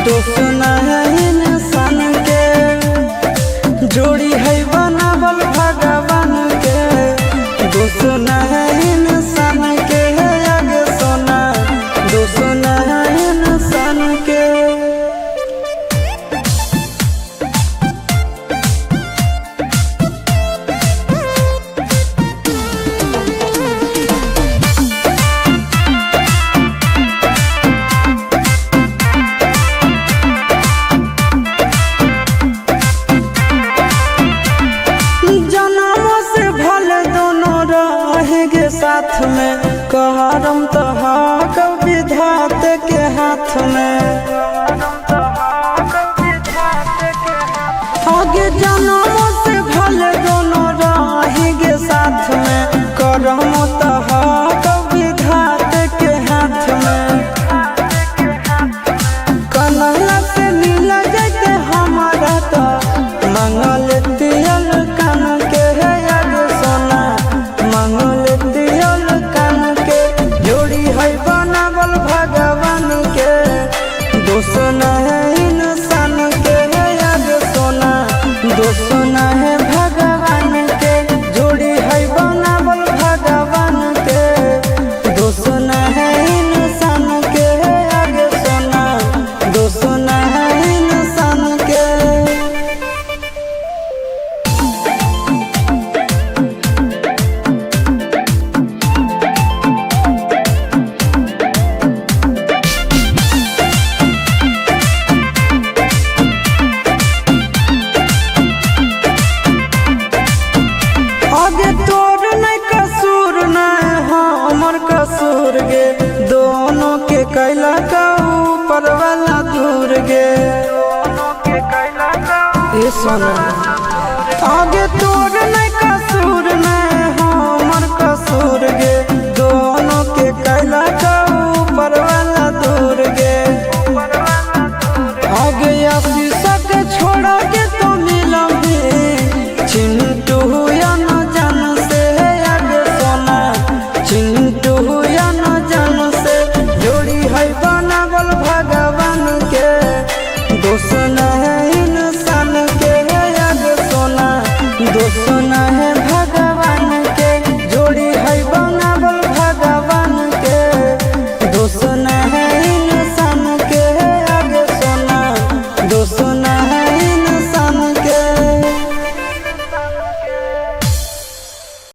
दोष न है इंसान के, जोड़ी है बनावल भगवान के। दोष न है इंसान के आगे सोना, दोष न है इंसान के। साथ में कहरम तो विधात के हाथ में, आगे जन्मों से भले दोनों रहेंगे साथ में। करम तो विधात के हाथ में, कन्हैया से मिल जाते हमारा तो मंगल तियल कान के है याद सोना, मंगल बनावल भगवान के। दोष न है इंसान के याद सोना, दोष न है भगवान के। जोड़ी है बनावल भगवान के, दोष न है इंसान के याद सोना, दोष न है इंसान के। आगे तोर नहीं कसूर नहीं हमर कसूर गे, दोनों के कैला का ऊपर वाला दूर गे। ये सोना आगे तोर नहीं कसूर नहीं हमर कसूर गे,